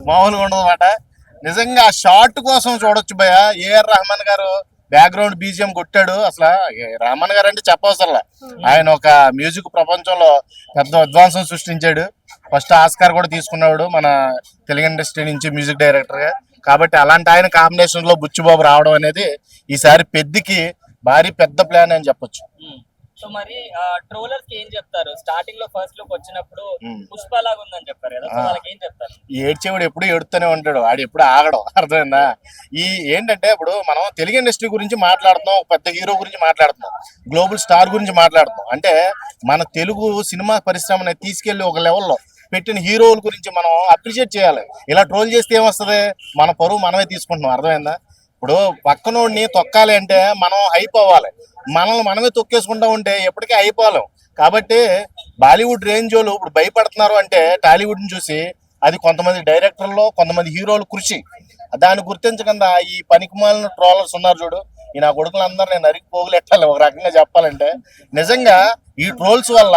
మామూలుగా ఉండదన్నమాట. నిజంగా ఆ షార్ట్ కోసం చూడొచ్చు భయ. ఏఆర్ రెహమాన్ గారు బ్యాక్గ్రౌండ్ బీజిఎం కొట్టాడు. అసలు రెహమాన్ గారు అంటే చెప్పవసరలే, ఆయన ఒక మ్యూజిక్ ప్రపంచంలో పెద్ద విధ్వంసం సృష్టించాడు. ఫస్ట్ ఆస్కార్ కూడా తీసుకున్నాడు మన తెలుగు ఇండస్ట్రీ నుంచి మ్యూజిక్ డైరెక్టర్ గా. కాబట్టి అలాంటి ఆయన కాంబినేషన్ లో బుచ్చిబాబు రావడం అనేది ఈసారి పెద్దికి భారీ పెద్ద ప్లాన్ అని చెప్పొచ్చు. సో మరి ట్రోలర్స్ కి ఏం చెప్తారు? స్టార్టింగ్ లో ఫస్ట్ లుక్ వచ్చినప్పుడు పుష్ప లాగా ఉందని చెప్పారు కదా, సో వాళ్ళకి ఏం చెప్తారు? ఏడ్చేవాడు ఎప్పుడు ఏడుతూనే ఉంటాడు, ఆడు ఎప్పుడు ఆగడం. అర్థమైందా? ఈ ఏంటంటే ఇప్పుడు మనం తెలుగు ఇండస్ట్రీ గురించి మాట్లాడుతున్నాం, ఒక పెద్ద హీరో గురించి మాట్లాడుతున్నాం, గ్లోబల్ స్టార్ గురించి మాట్లాడుతున్నాం. అంటే మన తెలుగు సినిమా పరిశ్రమని తీసుకెళ్లి ఒక లెవెల్లో పెట్టిన హీరోల గురించి మనం అప్రిషియేట్ చేయాలి. ఇలా ట్రోల్ చేస్తే ఏమొస్తుంది? మన పరువు మనమే తీసుకుంటున్నాం. అర్థమైందా? ఇప్పుడు పక్కనోడిని తొక్కాలి అంటే మనం హైప్ అవ్వాలి. మనల్ని మనమే తొక్కేసుకుంటా ఉంటే ఎప్పటికీ అయిపోలేం. కాబట్టి బాలీవుడ్ రేంజ్ వాళ్ళు ఇప్పుడు భయపడుతున్నారు అంటే టాలీవుడ్ ని చూసి, అది కొంతమంది డైరెక్టర్లు కొంతమంది హీరోలు కృషి. దాన్ని గుర్తించకుండా ఈ పనికిమాలిన ట్రోలర్స్ ఉన్నారు చూడు, ఈ నా కొడుకులందరూ నేను నరికి పోగులెట్టాలి ఒక రకంగా చెప్పాలంటే. నిజంగా ఈ ట్రోల్స్ వల్ల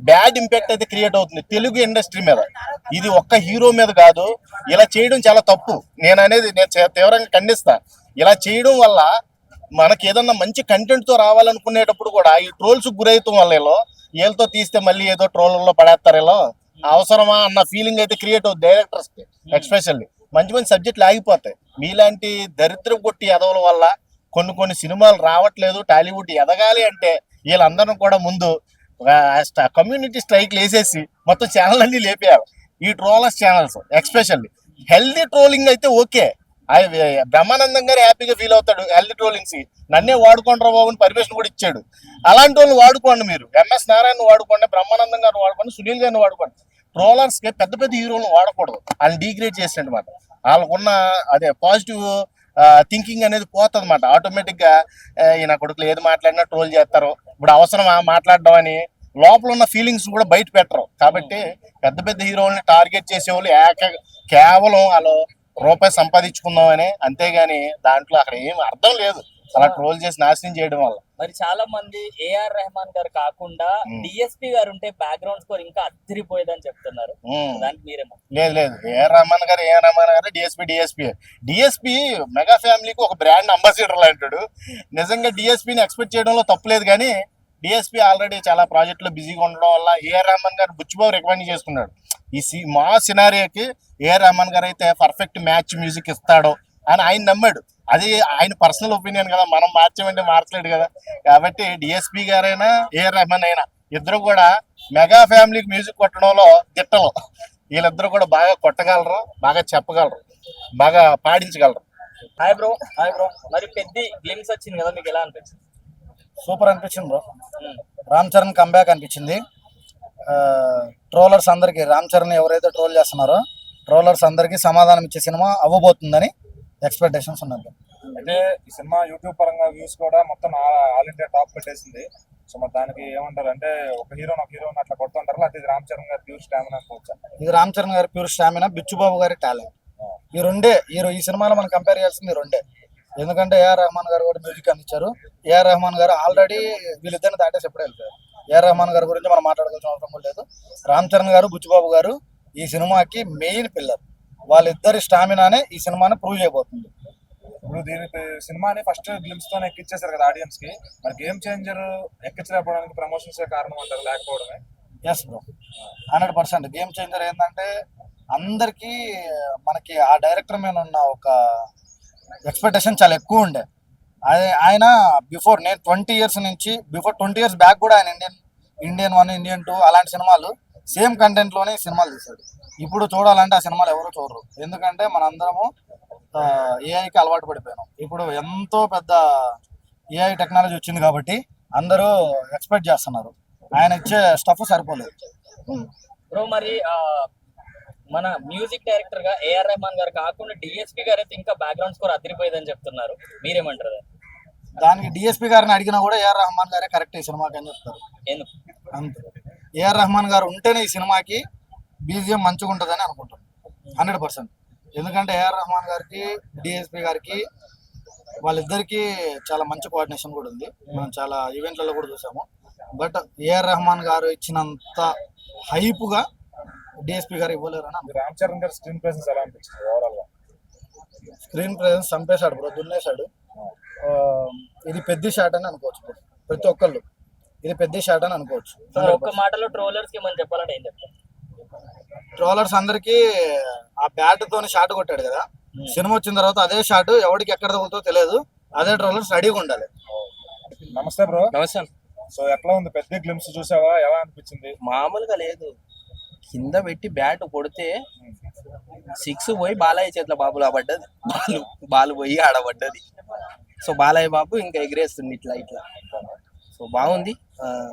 బ్యాడ్ ఇంపాక్ట్ అయితే క్రియేట్ అవుతుంది తెలుగు ఇండస్ట్రీ మీద. ఇది ఒక్క హీరో మీద కాదు, ఇలా చేయడం చాలా తప్పు. నేను తీవ్రంగా ఖండిస్తా. ఇలా చేయడం వల్ల మనకి ఏదన్నా మంచి కంటెంట్ తో రావాలనుకునేటప్పుడు కూడా ఈ ట్రోల్స్ గురైతం వల్ల వీళ్ళతో తీస్తే మళ్ళీ ఏదో ట్రోల్లో పడేస్తారు, ఇలా అవసరమా అన్న ఫీలింగ్ అయితే క్రియేట్ అవుతుంది డైరెక్టర్స్ కి. ఎక్స్పెషల్లీ మంచి మంచి సబ్జెక్టులు ఆగిపోతాయి. మీలాంటి దరిద్రం కొట్టి ఎదవల వల్ల కొన్ని సినిమాలు రావట్లేదు. టాలీవుడ్ ఎదగాలి అంటే వీళ్ళందరూ కూడా ముందు కమ్యూనిటీ స్ట్రైక్లు వేసేసి మొత్తం ఛానల్ అన్ని లేపేయాలి. ఈ trollers channels especially. Healthy trolling అయితే ఓకే, బ్రహ్మానందం గారు హ్యాపీగా ఫీల్ అవుతాడు హెల్దీ ట్రోలింగ్స్. నన్నే వాడుకోండి బాబు అని పర్మిషన్ కూడా ఇచ్చాడు. అలాంటి వాళ్ళు వాడుకోండి, మీరు ఎంఎస్ నారాయణ వాడుకోండి, బ్రహ్మానందం గారిని వాడుకోండి, సునీల్ గారిని వాడుకోండి. ట్రోలర్స్ కి పెద్ద పెద్ద హీరోలను వాడకూడదు, వాళ్ళని డీగ్రేడ్ చేసినట్టు మాట. వాళ్ళకున్న అదే పాజిటివ్ థింకింగ్ అనేది పోతుంది అన్నమాట. ఆటోమేటిక్ గా ఈయన కొడుకులు ఏది మాట్లాడినా ట్రోల్ చేస్తారు. ఇప్పుడు అవసరమా మాట్లాడడం అని లోపల ఉన్న ఫీలింగ్స్ కూడా బయట పెట్టరు. కాబట్టి పెద్ద పెద్ద హీరోల్ని టార్గెట్ చేసేవాళ్ళు కేవలం వాళ్ళు రూపాయి సంపాదించుకుందామని, అంతేగాని దాంట్లో అక్కడ ఏం అర్థం లేదు అలా ట్రోల్ చేసి నాశనం చేయడం వల్ల. మరి చాలా మంది ఏఆర్ రెహమాన్ గారు కాకుండా డిఎస్పీ గారు ఉంటే బ్యాక్గ్రౌండ్ స్కోర్ ఇంకా అదిరిపోయేదని చెప్తున్నారు. దానికి మీరేమో? లేదు, ఏఆర్ రెహమాన్ గారు డిఎస్పీ మెగా ఫ్యామిలీకి ఒక బ్రాండ్ అంబాసిడర్ లాంటాడు. నిజంగా డిఎస్పీని ఎక్స్పెక్ట్ చేయడంలో తప్పులేదు, కానీ డిఎస్పీ ఆల్రెడీ చాలా ప్రాజెక్టులో బిజీగా ఉండడం వల్ల ఏఆర్ రెహమాన్ గారు బుచ్చిబాబు రికమెండ్ చేసుకున్నాడు. మా సినారియోకి ఏఆర్ రెహమాన్ గారు అయితే పర్ఫెక్ట్ మ్యాచ్ మ్యూజిక్ ఇస్తాడు అని ఆయన నమ్మాడు. అది ఆయన పర్సనల్ ఒపీనియన్ కదా, మనం మార్చమంటే మార్చలేడు కదా. కాబట్టి డిఎస్పీ గారైనా ఏఆర్ రెహమాన్ అయినా ఇద్దరు కూడా మెగా ఫ్యామిలీకి మ్యూజిక్ కొట్టడంలో తిట్టలు. వీళ్ళిద్దరు కూడా బాగా కొట్టగలరు, బాగా చెప్పగలరు, బాగా పాడించగలరు. Hi bro. మరి పెద్ద గ్లిమ్స్ వచ్చింది కదా, మీకు ఎలా అనిపించింది? సూపర్ అనిపించింది బ్రో. రామ్ చరణ్ కంబ్యాక్ అనిపించింది. ట్రోలర్స్ అందరికి, రామ్ చరణ్ ఎవరైతే ట్రోల్ చేస్తున్నారో ట్రోలర్స్ అందరికి సమాధానం ఇచ్చే సినిమా అవ్వబోతుందని ఎక్స్పెక్టేషన్స్ ఉన్నాయి. అంటే ఈ సినిమా యూట్యూబ్ పరంగా వ్యూస్ కూడా మొత్తం ఆల్ ఇండియా టాప్ పెట్టేసింది. సో మరి దానికి ఏమంటారు? అంటే ఒక హీరోని అట్లా కొడుతుంటారు, అది రామ్ చరణ్ గారి ప్యూర్ స్టామినా అనుకోవచ్చా? ఇది రామ్ చరణ్ గారి ప్యూర్ స్టామినా, బిచ్చుబాబు గారి టాలెంట్. ఈ రెండే ఈ సినిమాలో మనం కంపేర్ చేయాల్సింది ఈ రెండే. ఎందుకంటే ఏఆర్ రెహమాన్ గారు కూడా మ్యూజిక్ అందించారు. ఏఆర్ రెహమాన్ గారు ఆల్రెడీ వీళ్ళిద్దరిని దాటేసి ఎప్పుడే వెళ్ళిపోయారు. ఏఆర్ రెహమాన్ గారి గురించి మనం మాట్లాడుకోవాల్సిన అవసరం కూడా లేదు. రామ్ చరణ్ గారు, బుచ్చిబాబు గారు ఈ సినిమాకి మెయిన్ పిల్లర్. వాళ్ళిద్దరి స్టామినానే ఈ సినిమాని ప్రూవ్ చేయబోతుంది. ఇప్పుడు దీనికి సినిమాని ఫస్ట్ గ్లిమ్స్ తోనే ఎక్కిచ్చేసారు కదా ఆడియన్స్ కి. మరి గేమ్ చేంజర్ ఎక్కించలేకపోవడానికి ప్రమోషన్స్ కారణం అంటారు, లేకపోవడమే? Yes bro, 100%. గేమ్ చేంజర్ ఏంటంటే అందరికీ మనకి ఆ డైరెక్టర్ మీద ఉన్న ఒక ఎక్స్పెక్టేషన్ చాలా ఎక్కువ ఉండే. ఆయన బిఫోర్ నేను 20 years నుంచి, బిఫోర్ 20 years బ్యాక్ కూడా ఆయన ఇండియన్ 1, ఇండియన్ 2 అలాంటి సినిమాలు సేమ్ కంటెంట్లోనే సినిమాలు తీశాడు. ఇప్పుడు చూడాలంటే ఆ సినిమాలు ఎవరు చూడరు. ఎందుకంటే మనందరము ఏఐకి అలవాటు పడిపోయినాం. ఇప్పుడు ఎంతో పెద్ద ఏఐ టెక్నాలజీ వచ్చింది కాబట్టి అందరూ ఎక్స్పెక్ట్ చేస్తున్నారు. ఆయన ఇచ్చే స్టఫ్ సరిపోలేదు బ్రో. మరి మన మ్యూజిక్ డైరెక్టర్ గా ఏఆర్ రెహమాన్ గారు కాకుండా డిఎస్పీ గారు అయితే ఇంకా బ్యాక్గ్రౌండ్ స్కోర్ అదిరిపోయేదని చెప్తున్నారు, మీరేమంటారు? దానికి డిఎస్పీ గారిని అడిగినా కూడా ఏఆర్ రెహమాన్ గారే కరెక్ట్ ఈ సినిమాకి అని చెప్తారు. అంతే, ఏఆర్ రెహమాన్ గారు ఉంటేనే ఈ సినిమాకి బీజిఎం మంచిగా ఉంటుందని అనుకుంటాను 100%. ఎందుకంటే ఏఆర్ రెహమాన్ గారికి, డిఎస్పీ గారికి వాళ్ళిద్దరికి చాలా మంచి కోఆర్డినేషన్ కూడా ఉంది. మనం చాలా ఈవెంట్లలో కూడా చూసాము. బట్ ఏఆర్ రెహమాన్ గారు ఇచ్చినంత హైప్గా డిఎస్పీ గారు ఇవ్వలేరు అని ఇది రామ్ చరణ్ గారి స్క్రీన్ ప్రెసెన్స్ ఎలా అనిపించింది ఓవరాల్ గా? స్క్రీన్ ప్రెజెన్స్ చంపేశాడు బ్రో, దున్నేశాడు. ఆ, ఇది పెద్ద షాట్ అని అనుకోవచ్చు bro. ప్రతి ఒక్కళ్ళు ఇది పెద్ద షాట్ అని అనుకోవచ్చు. సో ఒక్క మాటలో ట్రోలర్స్ కి మనం చెప్పాలంటే ఏం చెప్తాం? ట్రోలర్స్ అందరికి ఆ బ్యాట్ తోని షాట్ కొట్టాడు కదా, సినిమా వచ్చిన తర్వాత అదే షాట్ ఎవరికి ఎక్కడ తగులుతో తెలియదు, అదే ట్రోలర్స్ రెడీగా ఉండాలి. నమస్తే బ్రో. నమస్తే. సో ఎట్లా ఉంది పెద్ద గ్లిమ్స్ చూసావా, ఎలా అనిపించింది? మామూలుగా లేదు, కింద పెట్టి బ్యాట్ కొడితే 6 పోయి బాలయ్య చేతిలో బాబులా పడ్డది, బాల్ పోయి ఆడబడ్డది. సో బాలయ్య బాబు ఇంకా ఎగిరేస్తుంది ఇట్లా ఇట్లా. సో బాగుంది.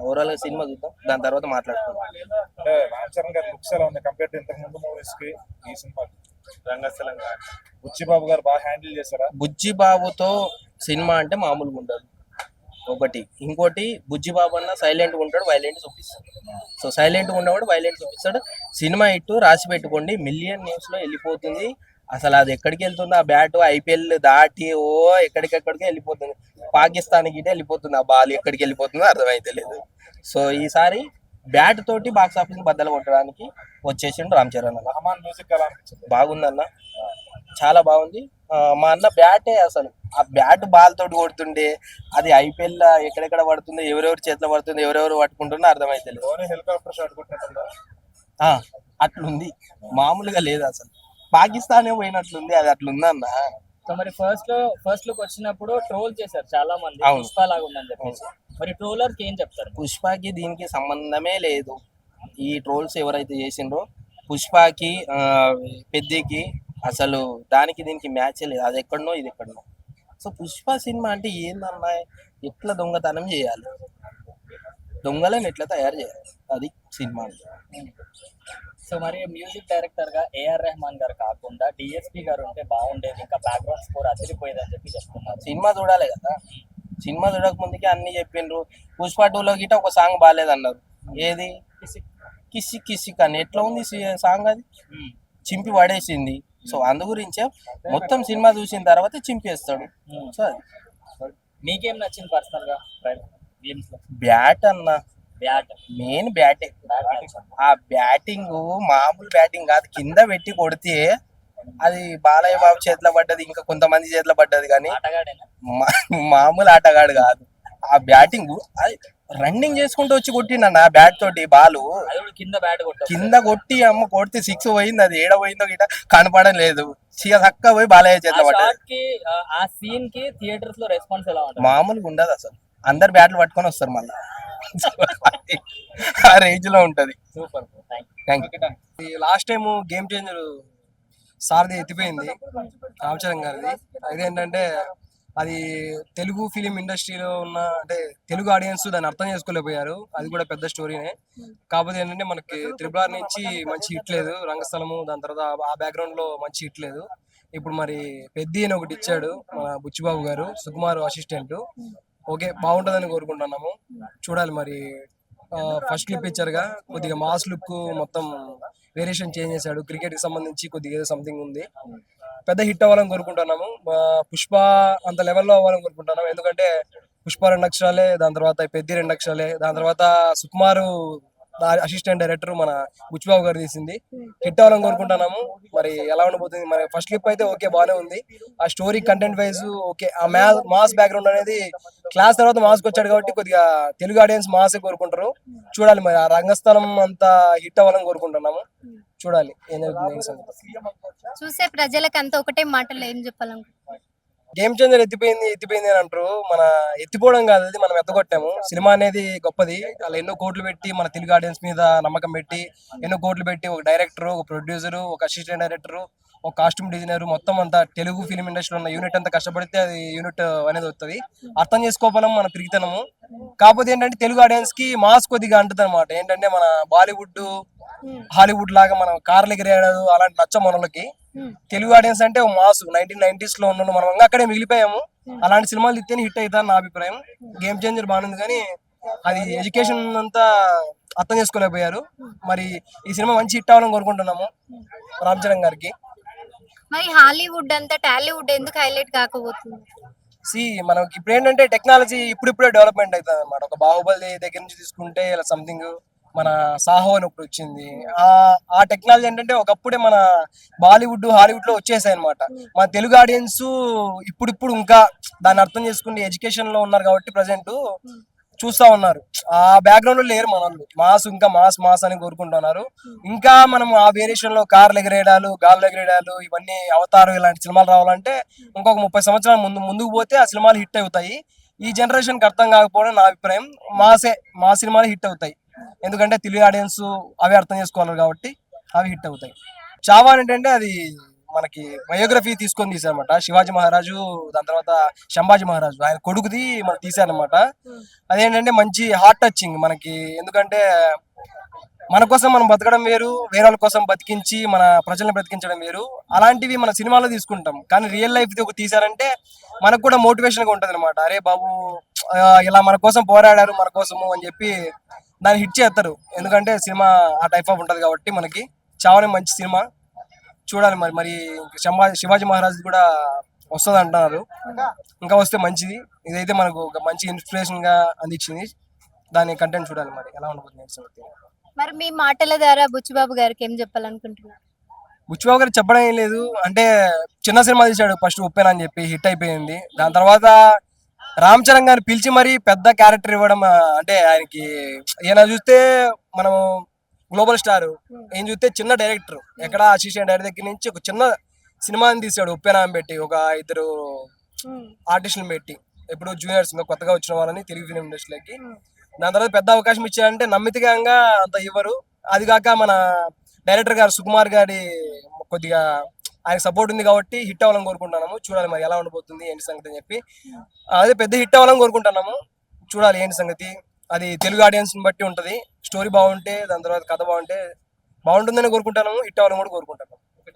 ఓవరాల్ గా సినిమా చూద్దాం, దాని తర్వాత మాట్లాడుకుందాం. అంటే రామ్ చరణ్ గారి లుక్స్ ఎలా ఉంది కంపేర్ టు ఇంతకు ముందు మూవీస్ కి ఈ సినిమా? రంగస్థలం బుచ్చిబాబు గారు బాగా హ్యాండిల్ చేశారా? బుజ్జి బాబుతో సినిమా అంటే మామూలుగా ఉండదు ఒకటి. ఇంకోటి బుజ్జి బాబు అన్న సైలెంట్ గా ఉంటాడు, వైలెంట్ చూపిస్తాడు. సో సైలెంట్ గా ఉన్నవాడు వైలెంట్ చూపిస్తాడు. సినిమా ఇట్టు రాసి పెట్టుకోండి, మిలియన్ న్యూస్ లో వెళ్ళిపోతుంది. అసలు అది ఎక్కడికి వెళ్తుంది ఆ బ్యాట్, ఐపీఎల్ దాటి ఓ ఎక్కడికెక్కడికి వెళ్ళిపోతుంది, పాకిస్తాన్ గిటే వెళ్ళిపోతుంది. ఆ బాల్ ఎక్కడికి వెళ్ళిపోతుందో అర్థమైతే లేదు. సో ఈసారి బ్యాట్ తోటి బాక్స్ ఆఫీస్ బద్దలు కొట్టడానికి వచ్చేసిండు రామ్ చరణ్ అన్న. రహమాన్ మ్యూజిక్ ఎలా అనిపించింది? బాగుందన్న, చాలా బాగుంది. మా అన్న బ్యాటే అసలు ఆ బ్యాట్ బాల్ తోటి కొడుతుండే, అది ఐపీఎల్ ఎక్కడెక్కడ పడుతుందో, ఎవరెవరి చేతిలో పడుతుందో, ఎవరెవరు పట్టుకుంటుందో అర్థమైతే లేదు. ధోని హెలికాప్టర్ షాట్ కొట్టినట్టుందా? అట్లుంది, మామూలుగా లేదు అసలు. పాకిస్తానే పోయినట్లుంది, అది అట్లుంది అన్న. సో మరి ఫస్ట్ లుక్ వచ్చినప్పుడు ట్రోల్ చేశారు చాలా మంది, అవును. పుష్ప లాగా ఉందని చెప్పేసి. మరి ట్రోలర్ కి ఏం చెప్తారు? పుష్పకి దీనికి సంబంధమే లేదు. ఈ ట్రోల్స్ ఎవరైతే చేసిండ్రో పుష్పకి పెద్దకి అసలు దానికి దీనికి మ్యాచే లేదు. అది ఎక్కడనో ఇది ఎక్కడనో. సో పుష్ప సినిమా అంటే ఏందన్నా, ఎట్లా దొంగతనం చేయాలి, దొంగలను ఎట్లా తయారు చేయాలి, అది సినిమా. సో మరి మ్యూజిక్ డైరెక్టర్ గా ఏఆర్ రెహమాన్ గారు కాకుండా డిఎస్పీ గారు ఉంటే బాగుండేది, ఇంకా బ్యాక్గ్రౌండ్ స్కోర్ అదిరిపోయేది అని చెప్పి చెప్తున్నారు. సినిమా చూడాలి కదా, సినిమా చూడక ముందుకే అన్ని చెప్పిండ్రు. పుష్ప 2లో గిట ఒక సాంగ్ బాగాలేదన్నారు. ఏది కిసి కిసి కానీ ఎట్లా ఉంది సాంగ్, అది చింపి పడేసింది. సో అందు గురించే మొత్తం సినిమా చూసిన తర్వాత చింపేస్తాడు. సో అది మీకేం నచ్చింది పర్సనల్ గా గేమ్స్ లో? బ్యాట్ అన్న, బ్యాట్ మెయిన్ బ్యాటే. ఆ బ్యాటింగ్ మామూలు బ్యాటింగ్ కాదు, కింద పెట్టి కొడితే అది బాలయ్య బాబు చేతిలో పడ్డది, ఇంకా కొంతమంది చేతిలో పడ్డది, కానీ ఆటగాడేనా? మామూలు ఆటగాడు కాదు. ఆ బ్యాటింగ్ అది రన్నింగ్ చేసుకుంటూ వచ్చి కొట్టిండన్న బ్యాట్ తోటి బాలు. అది కూడా కింద బ్యాట్ కొట్టారు. కింద కొట్టి అమ్మ కొడితే 6 పోయింది, అది ఏడ పోయిందో గిట కనపడడం లేదు. చక్క పోయి బాలయ్య చేతిలో పడ్డది. ఆ సీన్ కి థియేటర్స్ లో రెస్పాన్స్ ఎలా ఉంటుంది? మామూలుగా ఉండదు అసలు, అందరు బ్యాట్లు పట్టుకొని వస్తారు మళ్ళీ. ఆ రేంజ్ లో ఉంటది. Super, thank you. Last time game changer సార్ది ఎత్తిపోయింది రామ్ చరణ్ గారిది. అదేంటంటే అది తెలుగు ఫిలిం ఇండస్ట్రీలో ఉన్న అంటే తెలుగు ఆడియన్స్ దాన్ని అర్థం చేసుకోలేకపోయారు. అది కూడా పెద్ద స్టోరీనే. కాకపోతే ఏంటంటే మనకి త్రిబుల్ ఆర్ నుంచి మంచి హిట్ లేదు, రంగస్థలము దాని తర్వాత ఆ బ్యాక్గ్రౌండ్ లో మంచి హిట్ లేదు. ఇప్పుడు మరి పెద్ది అని ఒకటి ఇచ్చాడు మన బుచ్చిబాబు గారు, సుకుమార్ అసిస్టెంట్. ఓకే, బాగుంటుందని కోరుకుంటున్నాము. చూడాలి మరి. ఫస్ట్ లుక్ ఇచ్చారుగా, కొద్దిగా మాస్ లుక్ మొత్తం వేరియేషన్ చేంజ్ చేశాడు. క్రికెట్ కి సంబంధించి కొద్దిగా ఏదో సంథింగ్ ఉంది. పెద్ద హిట్ అవ్వాలని కోరుకుంటున్నాము. పుష్ప అంత లెవెల్లో అవ్వాలని కోరుకుంటున్నాము. ఎందుకంటే పుష్ప 2 అక్షరాలే, దాని తర్వాత పెద్ది 2 అక్షరాలే, దాని తర్వాత సుకుమారు అసిస్టెంట్ డైరెక్టర్ మన బుచ్చిబాబు గారు తీసింది. హిట్ అవ్వాలని కోరుకుంటున్నాము. మరి ఎలా ఉండబోతుంది మరి. ఫస్ట్ క్లిప్ అయితే ఓకే, బాగానే ఉంది. ఆ స్టోరీ కంటెంట్ వైజ్ ఓకే. ఆ మాస్ బ్యాక్గ్రౌండ్ అనేది క్లాస్ తర్వాత మాస్కి వచ్చాడు కాబట్టి కొద్దిగా తెలుగు ఆడియన్స్ మాసే కోరుకుంటారు. చూడాలి మరి. ఆ రంగస్థలం అంతా హిట్ అవ్వాలని కోరుకుంటున్నాము. చూడాలి ఏం జరుగుతుంది. చూసే ప్రజలకు అంతా ఒకటే మాటలో ఏం చెప్పాలనుకుంటున్నారు? గేమ్ చేంజర్ ఎత్తిపోయింది అని అంటారు. మన ఎత్తిపోవడం కాదు, అది మనం ఎత్తగొట్టాము. సినిమా అనేది గొప్పది. అలా ఎన్నో కోట్లు పెట్టి మన తెలుగు ఆడియన్స్ మీద నమ్మకం పెట్టి ఎన్నో కోట్లు పెట్టి ఒక డైరెక్టర్, ఒక ప్రొడ్యూసర్, ఒక అసిస్టెంట్ డైరెక్టర్, ఒక కాస్ట్యూమ్ డిజైనర్, మొత్తం అంతా తెలుగు ఫిలిం ఇండస్ట్రీలో ఉన్న యూనిట్ అంతా కష్టపడితే అది యూనిట్ అనేది వస్తుంది. అర్థం చేసుకోవడం మన తిరిగితనము. కాకపోతే ఏంటంటే తెలుగు ఆడియన్స్ కి మాస్ కొద్దిగా అంటుంది అనమాట. ఏంటంటే మన బాలీవుడ్ హాలీవుడ్ లాగా మనం కార్లు ఎగిరేయడం అలాంటి నచ్చ మనలకి. తెలుగు ఆడియన్స్ అంటే మాస్ 1990s లో ఉన్నాను మనం, అక్కడే మిగిలిపోయాము. అలాంటి సినిమాలు ఇస్తేనే హిట్ అవుతారు నా అభిప్రాయం. గేమ్ చేంజర్ బాగుంది, కానీ అది ఎడ్యుకేషన్ అంతా అర్థం చేసుకోలేకపోయారు. మరి ఈ సినిమా మంచి హిట్ అవ్వాలని కోరుకుంటున్నాము రామ్ చరణ్ గారికి. మరి హాలీవుడ్ అంతా టాలీవుడ్ ఎందుకు హైలైట్ కాకపోతుంది? మనకి ఇప్పుడు ఏంటంటే టెక్నాలజీ ఇప్పుడిప్పుడే డెవలప్మెంట్ అవుతుంది అనమాట. ఒక బాహుబలి దగ్గర నుంచి తీసుకుంటే ఇలా సంథింగ్ మన సాహో అని ఒకటి వచ్చింది. ఆ టెక్నాలజీ ఏంటంటే ఒకప్పుడే మన బాలీవుడ్ హాలీవుడ్ లో వచ్చేసాయి అనమాట. మన తెలుగు ఆడియన్స్ ఇప్పుడు ఇంకా దాన్ని అర్థం చేసుకుని ఎడ్యుకేషన్ లో ఉన్నారు కాబట్టి ప్రజెంట్ చూస్తా ఉన్నారు. ఆ బ్యాక్గ్రౌండ్ లో లేరు మన వాళ్ళు. మాస్ ఇంకా మాస్ మాస్ అని కోరుకుంటున్నారు. ఇంకా మనం ఆ వేరియేషన్ లో కార్లు ఎగరేయడాలు, గాల్లో ఎగరేయడాలు, ఇవన్నీ అవతారు ఇలాంటి సినిమాలు రావాలంటే ఇంకొక 30 సంవత్సరాల ముందుకు పోతే ఆ సినిమాలు హిట్ అవుతాయి. ఈ జనరేషన్ కి అర్థం కాకపోవడం నా అభిప్రాయం. మా సినిమాలు హిట్ అవుతాయి, ఎందుకంటే తెలుగు ఆడియన్స్ అవే అర్థం చేసుకోవాలి కాబట్టి అవి హిట్ అవుతాయి. చావా ఏంటంటే అది మనకి బయోగ్రఫీ తీసుకొని తీసారనమాట. శివాజీ మహారాజు, దాని తర్వాత శంభాజీ మహారాజు ఆయన కొడుకుది మనకు తీసారనమాట. అదేంటంటే మంచి హార్ట్ టచింగ్ మనకి, ఎందుకంటే మన కోసం మనం బతకడం వేరు, వేరే వాళ్ళ కోసం బతికించి మన ప్రజల్ని బ్రతికించడం వేరు. అలాంటివి మన సినిమాలో తీసుకుంటాం, కానీ రియల్ లైఫ్ ఒక తీసారంటే మనకు కూడా మోటివేషన్ గా ఉంటది అనమాట. అరే బాబు ఇలా మన కోసం పోరాడారు మన కోసము అని చెప్పి దాన్ని హిట్ చేస్తారు. ఎందుకంటే సినిమా ఆ టైప్ ఆఫ్ ఉంటది కాబట్టి మనకి చాలా మంచి సినిమా చూడాలి. మరి శివాజీ మహారాజ్ కూడా వస్తుంది అంటున్నారు, ఇంకా వస్తే మంచిది. ఇదైతే మనకు ఒక మంచి ఇన్స్పిరేషన్ గా అందించింది. దాని కంటెంట్ చూడాలి మరి ఎలా ఉండబోతుంది. మరి మీ మాటల ద్వారా బుచ్చిబాబు గారికి ఏం చెప్పాలనుకుంటున్నారు? బుచ్చిబాబు గారు చెప్పడం ఏం లేదు, అంటే చిన్న సినిమా తీశాడు ఫస్ట్ ఉప్పెన అని చెప్పి హిట్ అయిపోయింది. దాని తర్వాత రామ్ చరణ్ గారిని పిలిచి మరీ పెద్ద క్యారెక్టర్ ఇవ్వడం, అంటే ఆయనకి ఈయన చూస్తే మనం గ్లోబల్ స్టార్, ఏం చూస్తే చిన్న డైరెక్టర్, ఎక్కడ అసిస్టెంట్ డైరెక్టర్ దగ్గర నుంచి ఒక చిన్న సినిమాని తీసాడు ఉప్పెన అని పెట్టి, ఒక 2 ఆర్టిస్టులను పెట్టి, ఎప్పుడు జూనియర్స్ కొత్తగా వచ్చిన వాళ్ళని తెలుగు ఫిలిం ఇండస్ట్రీలోకి. దాని తర్వాత పెద్ద అవకాశం ఇచ్చారంటే నమ్మితగా అంత ఇవ్వరు. అది కాక మన డైరెక్టర్ గారు సుకుమార్ గారి కొద్దిగా ఆయన సపోర్ట్ ఉంది కాబట్టి హిట్ అవ్వాలని కోరుకుంటున్నాము. చూడాలి మరి ఎలా ఉండబోతుంది ఏంటి సంగతి అని చెప్పి. అదే పెద్ద హిట్ అవ్వాలని కోరుకుంటున్నాము, చూడాలి ఏంటి సంగతి. అది తెలుగు ఆడియన్స్ ని బట్టి ఉంటది. స్టోరీ బాగుంటే, దాని తర్వాత కథ బాగుంటే బాగుంటుందని కోరుకుంటున్నాము, హిట్ అవ్వాలని కూడా కోరుకుంటున్నాము.